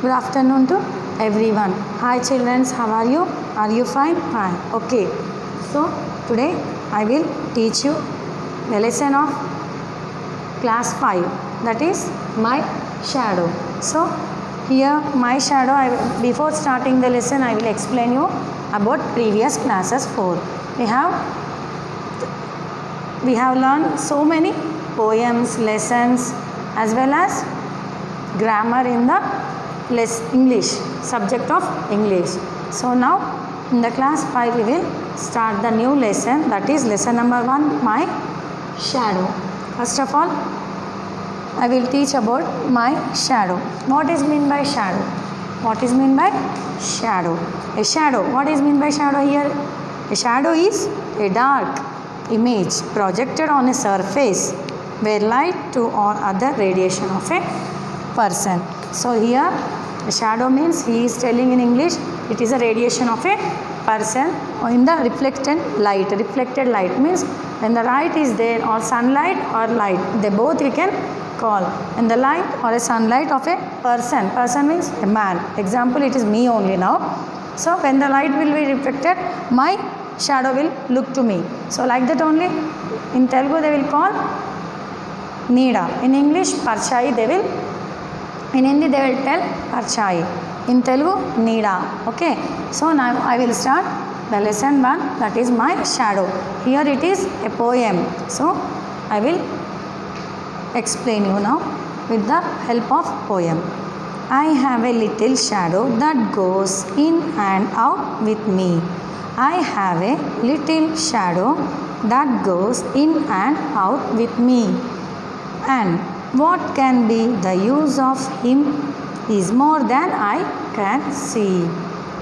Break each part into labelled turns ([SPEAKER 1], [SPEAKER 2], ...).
[SPEAKER 1] Good afternoon to everyone. Hi children, how are you? Are you fine? Fine. Okay. So today I will teach you the lesson of class 5, that is my shadow. So here my shadow, before starting the lesson I will explain you about previous classes 4. We have learned so many poems, lessons as well as grammar in the English, subject of English. So now in the class 5 we will start the new lesson, that is lesson number 1, my shadow. First of all I will teach about my shadow. What is mean by shadow? What is mean by shadow? A shadow. What is mean by shadow here? A shadow is a dark image projected on a surface where light to or other radiation of a person. So here a shadow means, he is telling in English, it is a radiation of a person in the reflected light. Reflected light means when the light is there, or sunlight or light, they both we can call. And the light or a sunlight of a person. Person means a man. Example, it is me only now. So when the light will be reflected, my shadow will look to me. So like that only in Telugu they will call Needa. In English Parchai they will, in Hindi they will tell Parchai. In Telugu Needa. Okay. So now I will start the lesson 1, that is my shadow. Here it is a poem. So I will explain you now with the help of poem. I have a little shadow that goes in and out with me. I have a little shadow that goes in and out with me. And what can be the use of him is more than I can see.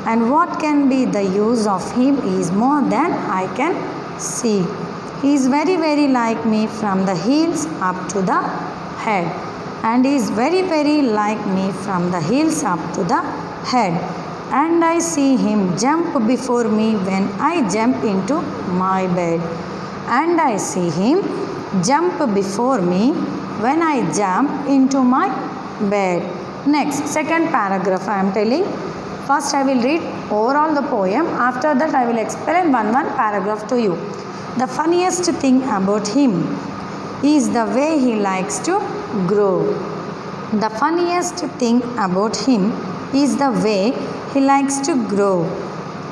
[SPEAKER 1] And what can be the use of him is more than I can see. He is very, very like me from the heels up to the head. And he is very, very like me from the heels up to the head. And I see him jump before me when I jump into my bed. And I see him jump before me when I jump into my bed. Next, second paragraph I am telling. First I will read overall the poem. After that I will explain one paragraph to you. The funniest thing about him is the way he likes to grow. The funniest thing about him is the way he likes to grow.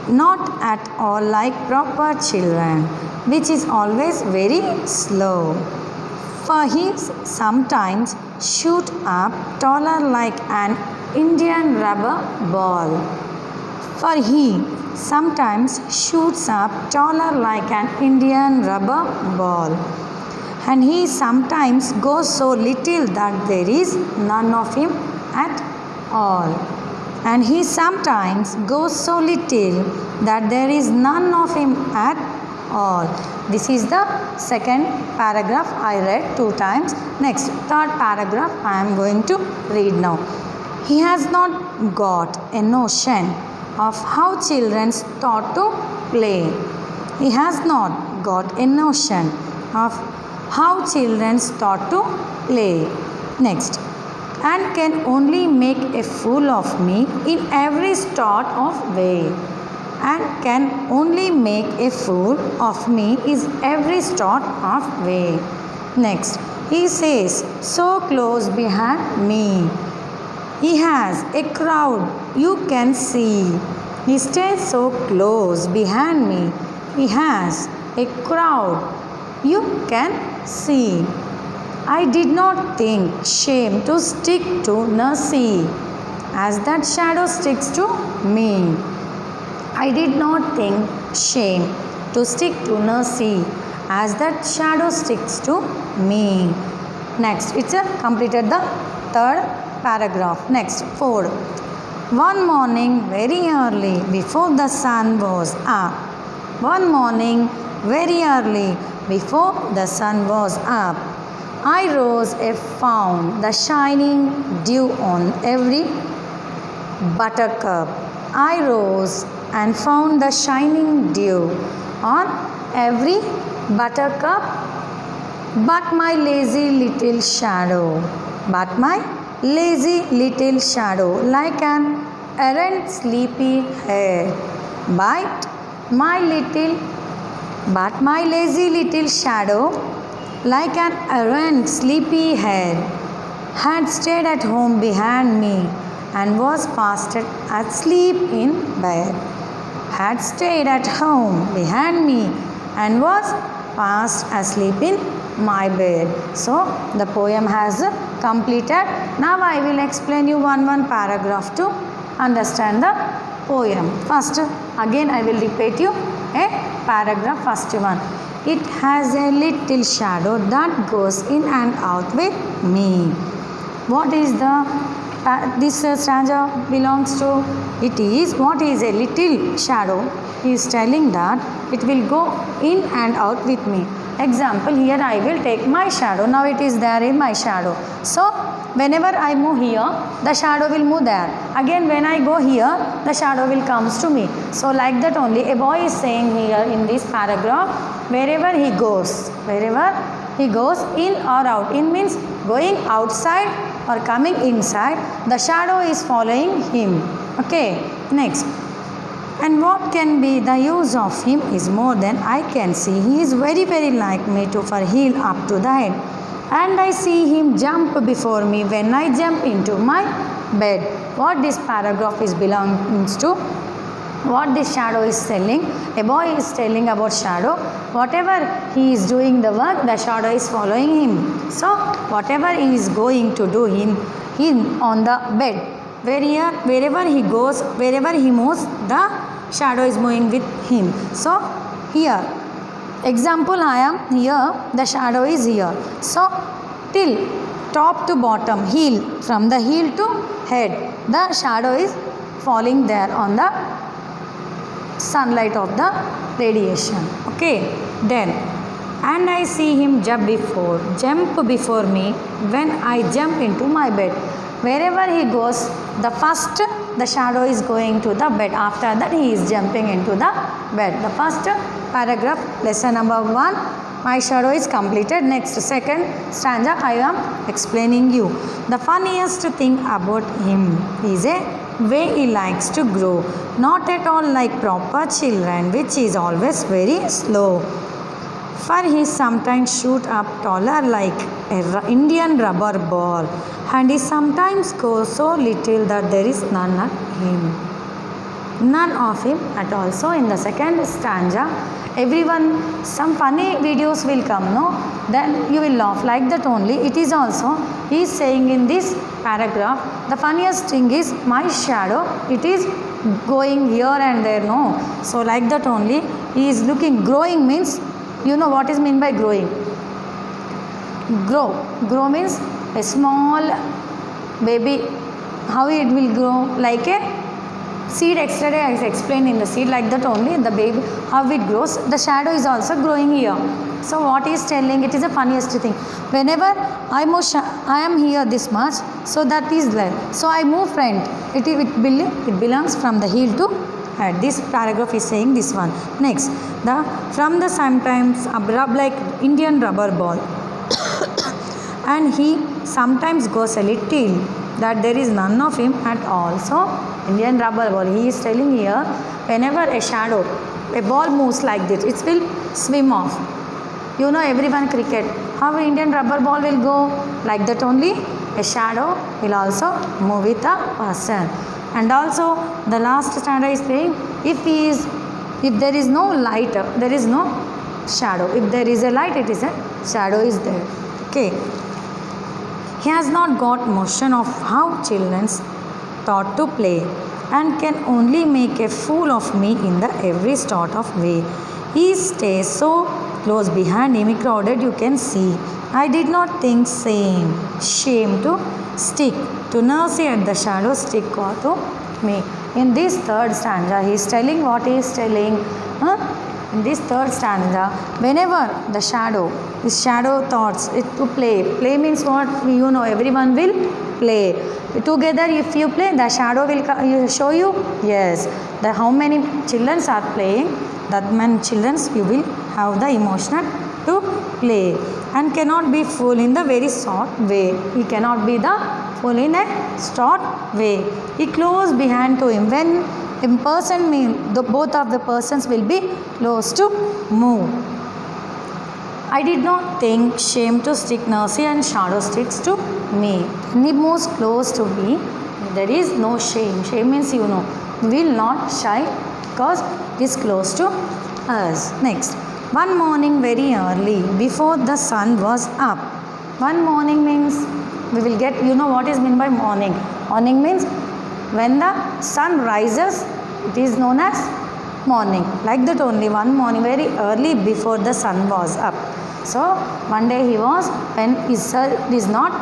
[SPEAKER 1] Not at all like proper children, which is always very slow. For he sometimes shoot up taller like an Indian rubber ball. For he sometimes shoots up taller like an Indian rubber ball. And he sometimes goes so little that there is none of him at all. And he sometimes goes so little that there is none of him at all. This is the second paragraph I read 2 times. Next, third paragraph I am going to read now. He has not got a notion of how children thought to play. He has not got a notion of how children thought to play. Next, and can only make a fool of me in every sort of way. And can only make a fool of me is every sort of way. Next, he says so close behind me. He has a crowd you can see. He stays so close behind me. He has a crowd you can see. I did not think shame to stick to Nursie as that shadow sticks to me. I did not think shame to stick to Nursie as that shadow sticks to me. Next, it's completed the third paragraph. Next, fourth. One morning very early before the sun was up. One morning very early before the sun was up. I rose and found the shining dew on every buttercup. I rose and found the shining dew on every buttercup, but my lazy little shadow, but my lazy little shadow like an errant sleepy head. But my lazy little shadow, like an errant sleepy head, had stayed at home behind me and was fast asleep in bed. Had stayed at home behind me and was fast asleep in my bed. So the poem has completed. Now I will explain you one paragraph to understand the poem. First, again I will repeat you a paragraph. First one. It has a little shadow that goes in and out with me. What is this stanza belongs to? It is, what is a little shadow? He is telling that it will go in and out with me. Example, here I will take my shadow. Now it is there in my shadow. So whenever I move here, the shadow will move there. Again when I go here, the shadow will comes to me. So like that only a boy is saying here in this paragraph, wherever he goes in or out. In means going outside or coming inside, the shadow is following him. Okay, next. And what can be the use of him is more than I can see. He is very like me to for heel up to the head. And I see him jump before me when I jump into my bed. What this paragraph is belongs to? What this shadow is telling? A boy is telling about shadow. Whatever he is doing the work, the shadow is following him. So whatever he is going to do him on the bed, wherever he goes, wherever he moves, the shadow is moving with him. So here, example, I am here, the shadow is here. So till top to bottom, heel, from the heel to head, the shadow is falling there on the sunlight of the radiation. Okay, then, and I see him jump before me when I jump into my bed. Wherever he goes, the shadow is going to the bed. After that he is jumping into the bed. The first paragraph, lesson number 1, my shadow is completed. Next, second stanza I am explaining you. The funniest thing about him is a way he likes to grow. Not at all like proper children, which is always very slow. For he sometimes shoot up taller like an Indian rubber ball, and he sometimes goes so little that there is none of him at all. So in the second stanza, everyone, some funny videos will come, no? Then you will laugh like that only. It is also, he is saying in this paragraph, the funniest thing is my shadow, it is going here and there, no? So like that only, he is looking, growing means, you know what is meant by growing? Grow means a small baby, how it will grow, like a seed. Yesterday I explained in the seed, like that only the baby, how it grows. The shadow is also growing here. So what he is telling, it is the funniest thing. Whenever I am here this much, so that is there. So I move front, it belongs from the heel to head. This paragraph is saying this one. Next, from the sometimes abrupt like Indian rubber ball and he sometimes goes a little that there is none of him at all. So Indian rubber ball, he is telling here, whenever a ball moves like this, it will swim off. You know everyone cricket, how Indian rubber ball will go, like that only a shadow will also move with a person. And also the last stanza is saying, if there is no light, there is no shadow. If there is a light, it is a shadow is there. Okay. He has not got motion of how children taught to play and can only make a fool of me in the every sort of way. He stays so close behind him, crowded you can see. I did not think shame to stick to nurse at the shadow stick or to me. In this third stanza, he is telling what he is telling. In this third stanza, whenever the shadow thoughts it to play means what? You know, everyone will play together. If you play, the shadow will show you. Yes, how many children are playing, that many children you will have the emotion to play, and cannot be fooled in the very soft way. He cannot be the pull in a short way. He close behind to him. When in person mean both of the persons will be close to move. I did not think shame to stick nursery and shadow sticks to me. When he moves close to me, there is no shame. Shame means we will not shy because it is close to us. Next, one morning very early before the sun was up. One morning means we will get, what is meant by morning. Morning means when the sun rises, it is known as morning. Like that only, one morning very early before the sun was up. So one day he was, when his sun is not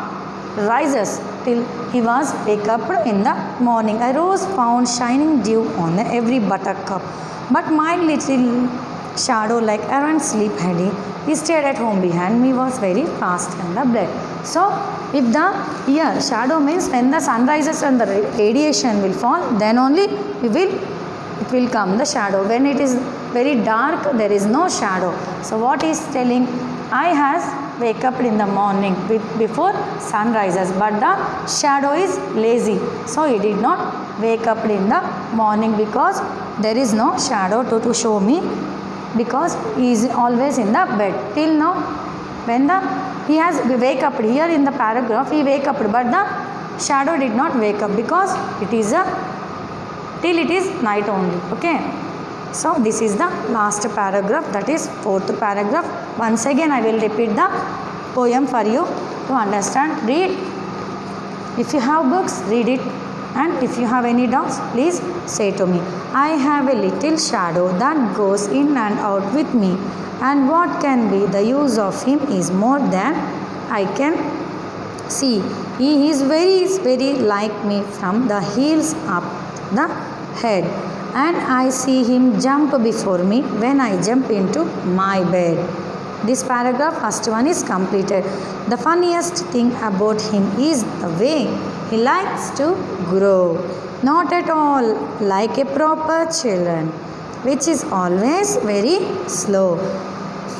[SPEAKER 1] rises till he was wake up in the morning. I rose, found shining dew on every buttercup, but my little shadow like errant sleep heady, he stayed at home behind me, was very fast in the bed. So if the here shadow means when the sun rises and the radiation will fall, then only it will come the shadow. When it is very dark, there is no shadow. So what is telling, I has wake up in the morning before sun rises, but the shadow is lazy, so he did not wake up in the morning because there is no shadow to show me, because he is always in the bed. Till now, when he has wake up here in the paragraph, he wake up, but the shadow did not wake up because it is till it is night only. Okay. So this is the last paragraph, that is fourth paragraph. Once again I will repeat the poem for you to understand. Read. If you have books, read it, and if you have any doubts, please say to me. I have a little shadow that goes in and out with me, and what can be the use of him is more than I can see. He is very like me from the heels up the head, and I see him jump before me when I jump into my bed. This paragraph, first one, is completed. The funniest thing about him is the way he likes to grow. Not at all like a proper children, which is always very slow.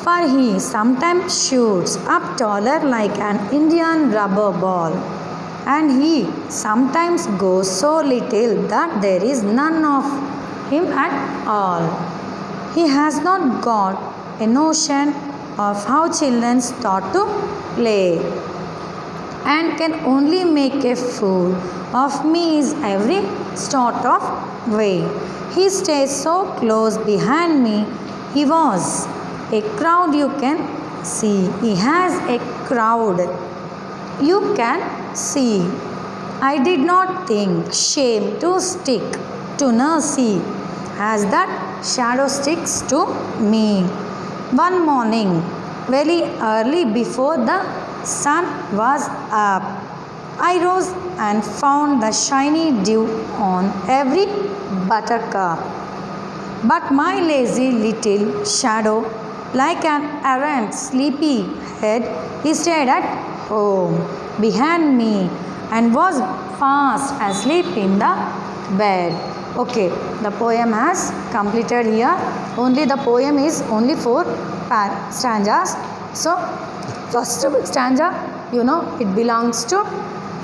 [SPEAKER 1] For he sometimes shoots up taller like an Indian rubber ball, and he sometimes goes so little that there is none of him at all. He has not got a notion of how children start to play, and can only make a fool of me is every sort of way. He stays so close behind me, he was a crowd you can see. He has a crowd you can see. I did not think shame to stick to nursery as that shadow sticks to me. One morning, very early before the sun was up, I rose and found the shiny dew on every buttercup. But my lazy little shadow, like an errant sleepy head, he stayed at home behind me and was fast asleep in the bed. Okay, the poem has completed here. Only the poem is only 4 stanzas. So, first stanza, it belongs to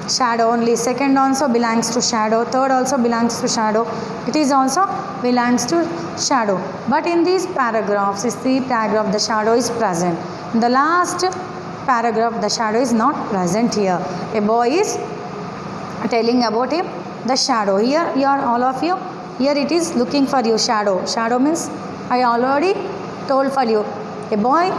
[SPEAKER 1] shadow only. Second also belongs to shadow. Third also belongs to shadow. It is also belongs to shadow. But in these paragraphs, these 3 paragraphs, the shadow is present. In the last paragraph, the shadow is not present here. A boy is telling about him, the shadow. Here all of you, here it is looking for you, shadow. Shadow means I already told for you. A boy,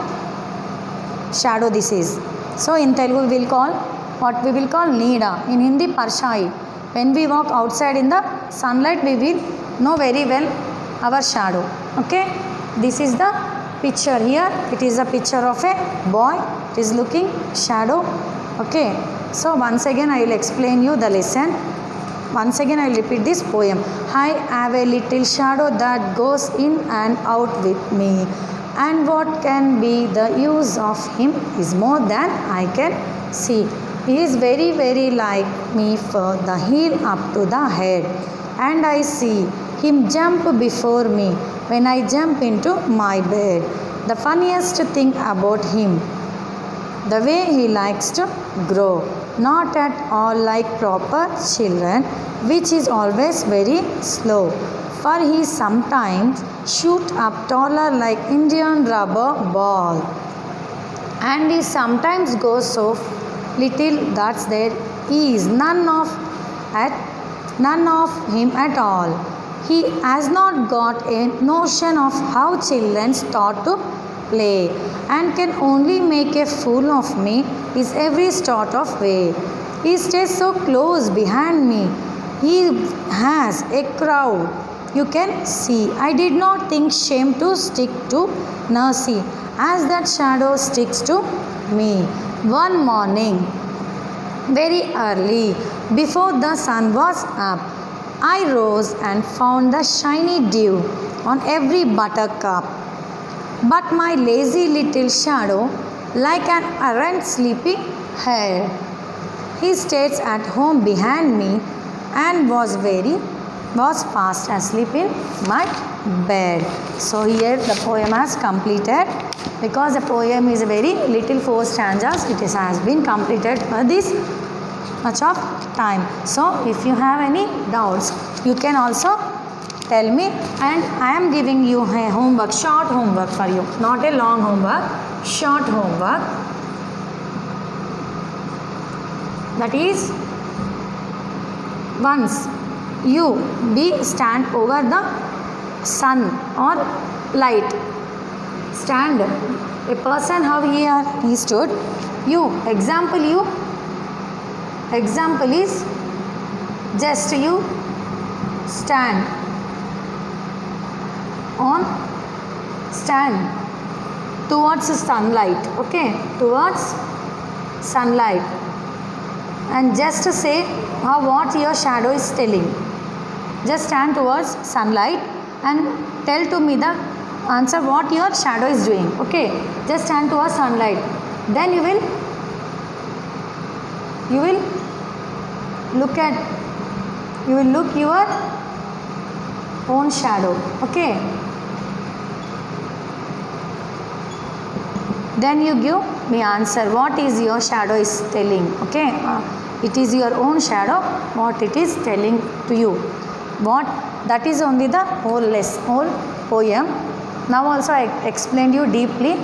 [SPEAKER 1] shadow this is. So in Telugu we will call, what we will call Needa. In Hindi, Parshai. When we walk outside in the sunlight, we will know very well our shadow. Okay. This is the picture here. It is a picture of a boy. It is looking shadow. Okay. So once again I will explain you the lesson. Once again I will repeat this poem. I have a little shadow that goes in and out with me, and what can be the use of him is more than I can see. He is very like me for the heel up to the head, and I see him jump before me when I jump into my bed. The funniest thing about him the way he likes to grow, not at all like proper children, which is always very slow, for he sometimes shoot up taller like Indian rubber ball, and he sometimes goes so little that there is none of him at all. He has not got a notion of how children start to play, and can only make a fool of me is every sort of way. He stays so close behind me. He has a crowd. You can see. I did not think shame to stick to Nursie as that shadow sticks to me. One morning, very early, before the sun was up, I rose and found the shiny dew on every buttercup. But my lazy little shadow, like an errant sleepy hare, he stayed at home behind me and was fast asleep in my bed. So here the poem has completed. Because the poem is a very little 4 stanzas, it has been completed for this much of time. So if you have any doubts, you can also tell me, and I am giving you a homework, short homework for you, not a long homework, short homework. That is, once you stand over the sun or light, stand, a person how he stood, example is just you stand towards sunlight, okay, towards sunlight, and just say what your shadow is telling. Just stand towards sunlight and tell to me the answer what your shadow is doing, okay. Just stand towards sunlight, then you will look your own shadow, okay. Then you give me answer what is your shadow is telling, okay. It is your own shadow what it is telling to you. What that is only the whole poem. Now also I explained you deeply,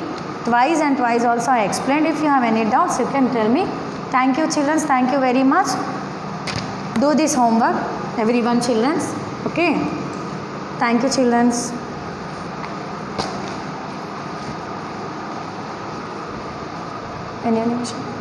[SPEAKER 1] twice and twice also I explained. If you have any doubts, you can tell me. Thank you children, thank you very much. Do this homework, everyone children, okay. Thank you children. Any question?